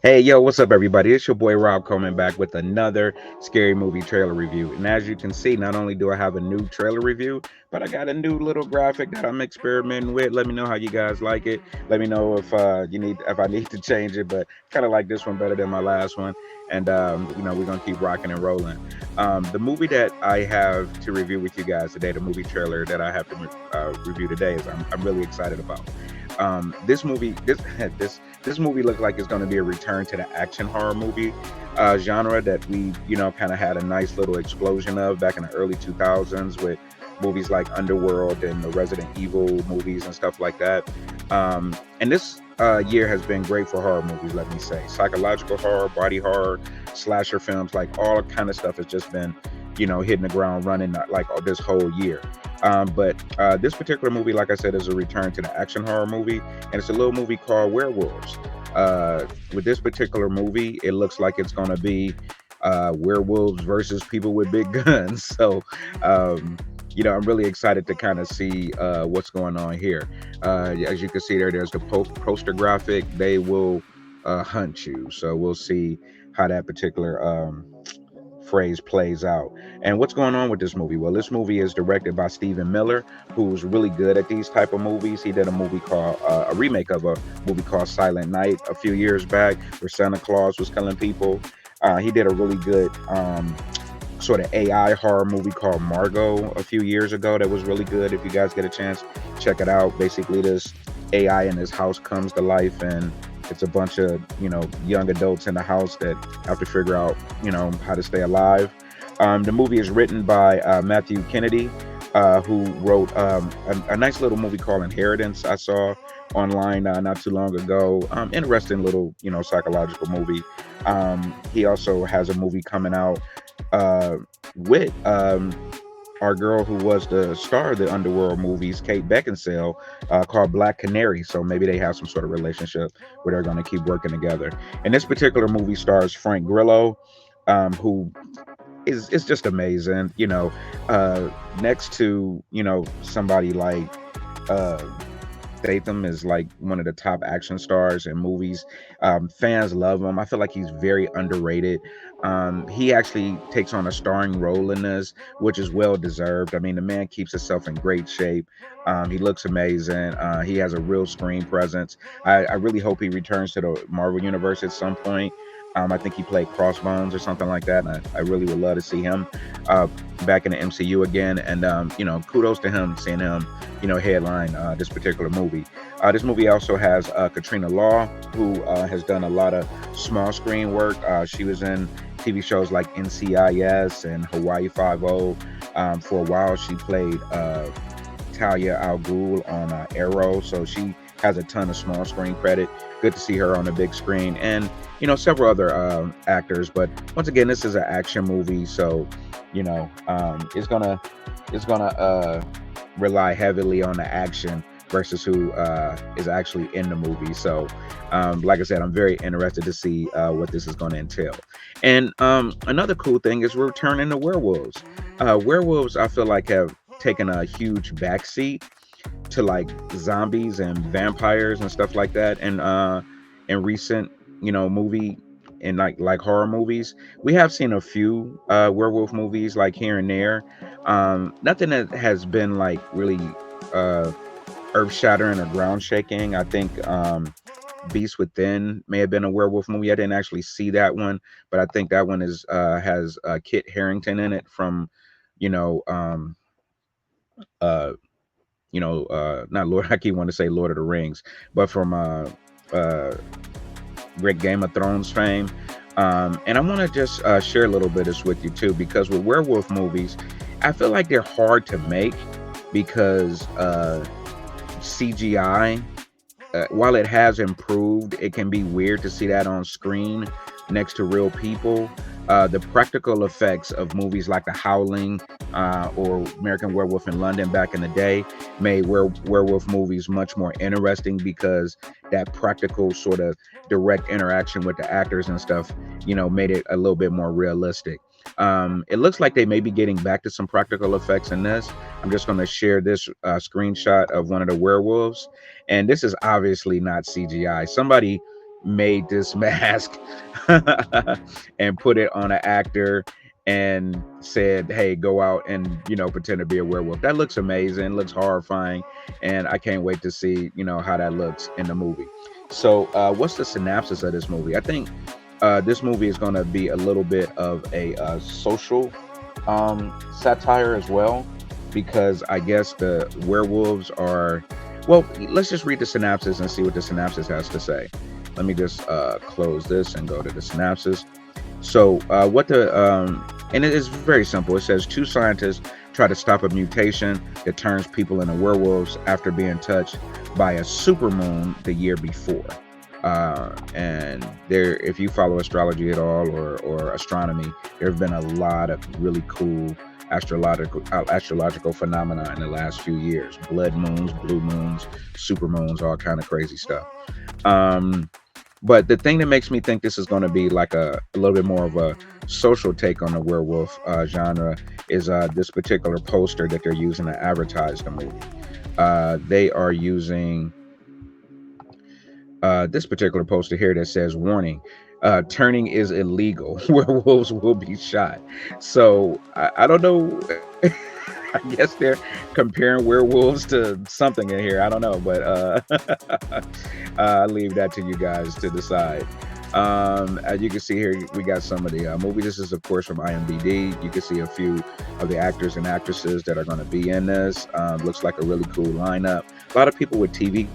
Hey, yo, what's up, everybody? It's your boy Rob coming back with another scary movie trailer review. And as you can see, not only do I have a new trailer review, but I got a new little graphic that I'm experimenting with. Let me know how you guys like it. Let me know if I need to change it. But kind of like this one better than my last one. And we're gonna keep rocking and rolling. The movie that I have to review with you guys today, the movie trailer that I have to review today, is I'm really excited about. This movie, this movie looked like it's going to be a return to the action horror movie genre that we, kind of had a nice little explosion of back in the early 2000s with movies like Underworld and the Resident Evil movies and stuff like that. And this year has been great for horror movies, let me say. Psychological horror, body horror, slasher films, like all kind of stuff has just been, hitting the ground running like this whole year. But this particular movie, like I said, is a return to the action horror movie, and it's a little movie called Werewolves. With this particular movie, it looks like it's going to be werewolves versus people with big guns. So, I'm really excited to kind of see what's going on here. As you can see there's the poster graphic. They will hunt you. So we'll see how that particular phrase plays out. And what's going on with this movie? Well, this movie is directed by Stephen Miller, who's really good at these type of movies. He did a movie called a remake of a movie called Silent Night a few years back, where Santa Claus was killing people. He did a really good sort of AI horror movie called Margot a few years ago that was really good. If you guys get a chance, check it out. Basically, this AI in his house comes to life, and it's a bunch of young adults in the house that have to figure out how to stay alive. The movie is written by Matthew Kennedy, who wrote a nice little movie called Inheritance. I saw online not too long ago. Interesting little psychological movie. He also has a movie coming out with our girl who was the star of the Underworld movies, Kate Beckinsale, called Black Canary. So maybe they have some sort of relationship where they're going to keep working together. And this particular movie stars Frank Grillo, who is just amazing. Next to somebody like uh, Statham is like one of the top action stars in movies. Fans love him. I feel like he's very underrated. He actually takes on a starring role in this, which is well deserved. I mean, the man keeps himself in great shape. He looks amazing. He has a real screen presence. I really hope he returns to the Marvel Universe at some point. I think he played Crossbones or something like that, and I really would love to see him uh, back in the MCU again. And kudos to him, seeing him, headline this particular movie. This movie also has Katrina Law, who has done a lot of small screen work. She was in TV shows like NCIS and Hawaii Five-O. For a while, she played Talia al Ghul on Arrow, so she has a ton of small screen credit. Good to see her on the big screen, and several other actors. But once again, this is an action movie, so it's gonna rely heavily on the action versus who is actually in the movie. So, like I said, I'm very interested to see what this is going to entail. And another cool thing is we're returning to werewolves. Werewolves, I feel like, have taken a huge backseat to like zombies and vampires and stuff like that. And in recent, movie and like horror movies, we have seen a few werewolf movies like here and there. Nothing that has been like really uh, earth shattering or ground shaking. I think Beast Within may have been a werewolf movie. I didn't actually see that one, but I think that one is has Kit Harington in it from you know um, uh, not Lord. I keep wanting to say Lord of the Rings, but from uh, great Game of Thrones fame. And I want to just share a little bit of this with you too, because with werewolf movies, I feel like they're hard to make because CGI, while it has improved, it can be weird to see that on screen next to real people. The practical effects of movies like The Howling or American Werewolf in London back in the day made werewolf movies much more interesting because that practical sort of direct interaction with the actors and stuff, made it a little bit more realistic. It looks like they may be getting back to some practical effects in this. I'm just going to share this screenshot of one of the werewolves, and this is obviously not CGI. Somebody made this mask and put it on an actor and said, "Hey, go out and pretend to be a werewolf." That looks amazing. Looks horrifying, and I can't wait to see how that looks in the movie. So, what's the synopsis of this movie? I think this movie is going to be a little bit of a social satire as well, because I guess the werewolves are. Well, let's just read the synopsis and see what the synopsis has to say. Let me just close this and go to the synopsis. So, what the and it is very simple. It says two scientists try to stop a mutation that turns people into werewolves after being touched by a supermoon the year before. And there, if you follow astrology at all or astronomy, there have been a lot of really cool astrological phenomena in the last few years: blood moons, blue moons, super moons, all kind of crazy stuff. Um, but the thing that makes me think this is going to be like a little bit more of a social take on the werewolf genre is this particular poster that they're using to advertise the movie. They are using this particular poster here that says, "Warning, turning is illegal. Werewolves will be shot." So I don't know. I guess they're comparing werewolves to something in here. I don't know, but I'll leave that to you guys to decide. As you can see here, we got some of the movie. This is, of course, from IMDb. You can see a few of the actors and actresses that are going to be in this. Looks like a really cool lineup. A lot of people with TV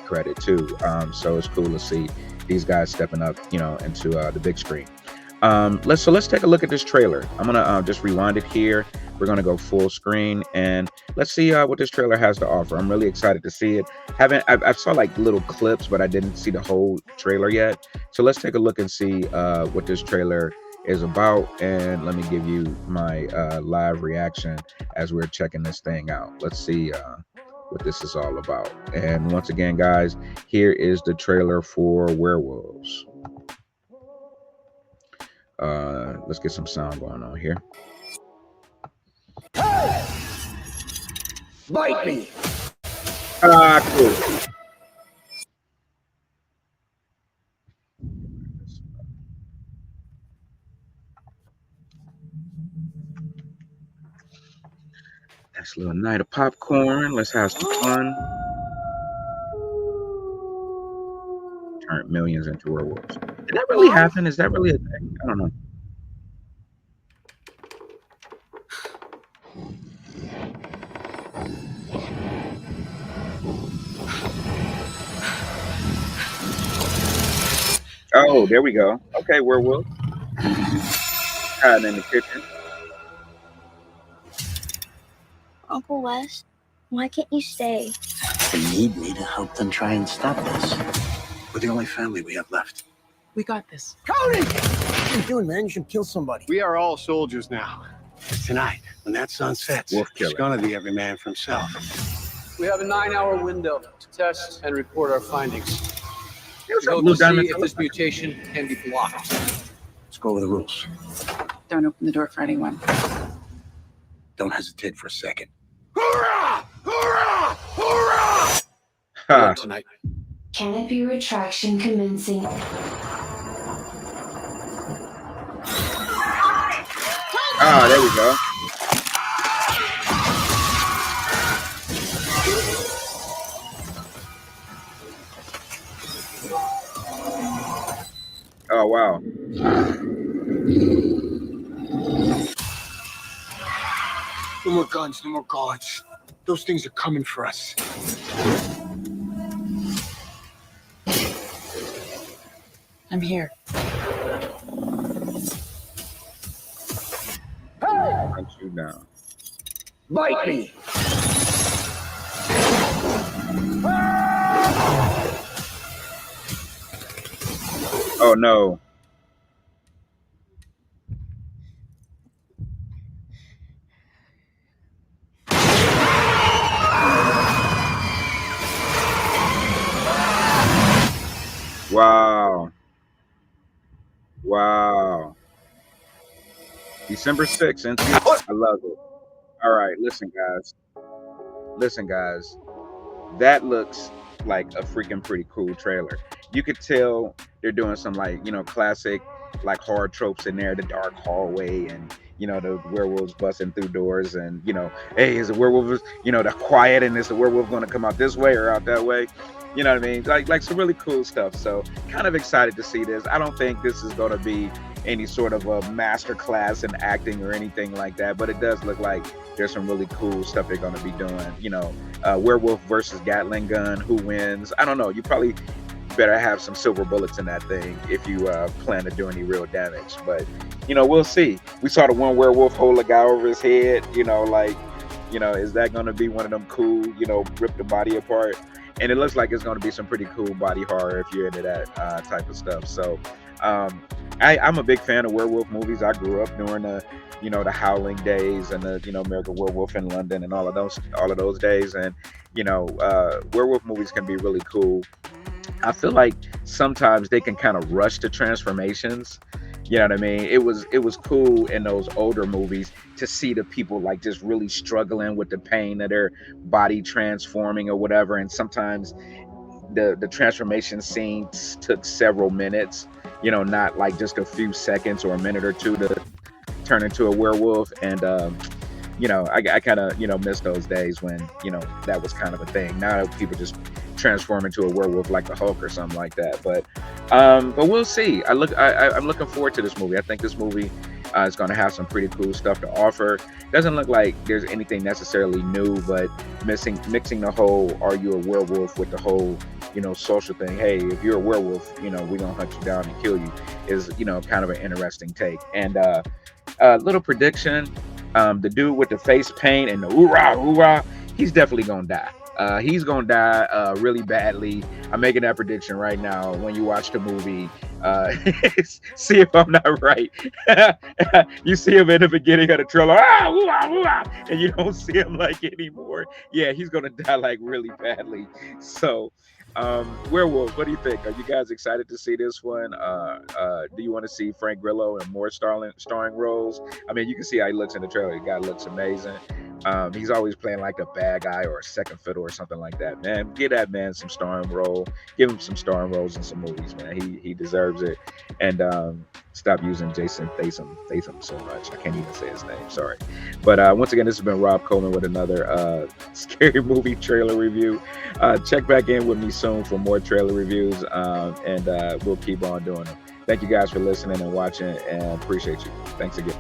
credit too. So it's cool to see these guys stepping up, into the big screen. Let's take a look at this trailer. I'm gonna just rewind it here. We're gonna go full screen and let's see what this trailer has to offer. I'm really excited to see it. I saw like little clips, but I didn't see the whole trailer yet. So let's take a look and see what this trailer is about. And let me give you my live reaction as we're checking this thing out. Let's see what this is all about. And once again, guys, here is the trailer for Werewolves. Let's get some sound going on here. Hey! Bite me! Cool. Nice little night of popcorn. Let's have some fun. Turn millions into werewolves. Did that really happen? Is that really a thing? I don't know. Oh, there we go. Okay, werewolf. Hiding in the kitchen. Uncle Wes, why can't you stay? They need me to help them try and stop this. We're the only family we have left. We got this. Cody! What are you doing, man? You should kill somebody. We are all soldiers now. Tonight, when that sun sets, Wolf it's killer. gonna be every man for himself. We have a 9-hour window to test and report our findings. What's We up, hope Blue to see Diamond? if this mutation can be blocked. Let's go over the rules. Don't open the door for anyone. Don't hesitate for a second. Hoorah! Hoorah! Hoorah! Ha. Tonight. Canopy retraction commencing. Ah, there we go. Oh, wow. No more guns, no more guards. Those things are coming for us. I'm here. Hunt you down. Bite me! Oh, no. Wow. Wow. December 6th. And I love it. All right. Listen, guys. that looks like a freaking pretty cool trailer. You could tell they're doing some like, classic like horror tropes in there, the dark hallway and the werewolves busting through doors and hey, is the werewolf, the quiet and is the werewolf going to come out this way or out that way? You know what I mean? Like some really cool stuff. So kind of excited to see this. I don't think this is going to be any sort of a master class in acting or anything like that, but it does look like there's some really cool stuff they're going to be doing. Werewolf versus Gatling gun, who wins? I don't know. You probably better have some silver bullets in that thing if you plan to do any real damage. But we'll see. We saw the one werewolf hold a guy over his head. Is that going to be one of them cool? Rip the body apart. And it looks like it's going to be some pretty cool body horror if you're into that type of stuff. So I'm a big fan of werewolf movies. I grew up during the Howling days and the American Werewolf in London and all of those days. And werewolf movies can be really cool. I feel like sometimes they can kind of rush the transformations. You know what I mean? It was cool in those older movies to see the people like just really struggling with the pain of their body transforming or whatever. And sometimes the transformation scenes took several minutes, not like just a few seconds or a minute or two to turn into a werewolf. And I kind of miss those days when that was kind of a thing. Now people just transform into a werewolf like the Hulk or something like that. But we'll see. I'm looking forward to this movie. I think this movie is going to have some pretty cool stuff to offer. Doesn't look like there's anything necessarily new, but mixing the whole "Are you a werewolf?" with the whole social thing. Hey, if you're a werewolf, we're gonna hunt you down and kill you is kind of an interesting take. And little prediction. The dude with the face paint and the hoorah, he's definitely gonna die. He's gonna die really badly. I'm making that prediction right now. When you watch the movie, see if I'm not right. You see him in the beginning of the trailer, and you don't see him like anymore. Yeah, he's gonna die like really badly. So, Werewolves, what do you think? Are you guys excited to see this one? Do you want to see Frank Grillo in more starring roles? I mean, you can see how he looks in the trailer. The guy looks amazing. He's always playing like a bad guy or a second fiddle or something like that. Man, give that man some starring role. Give him some starring roles in some movies, man. He deserves it. And stop using Jason Statham so much. I can't even say his name. Sorry. But once again, this has been Rob Coleman with another scary movie trailer review. Check back in with me soon for more trailer reviews, and we'll keep on doing them. Thank you guys for listening and watching, and appreciate you. Thanks again.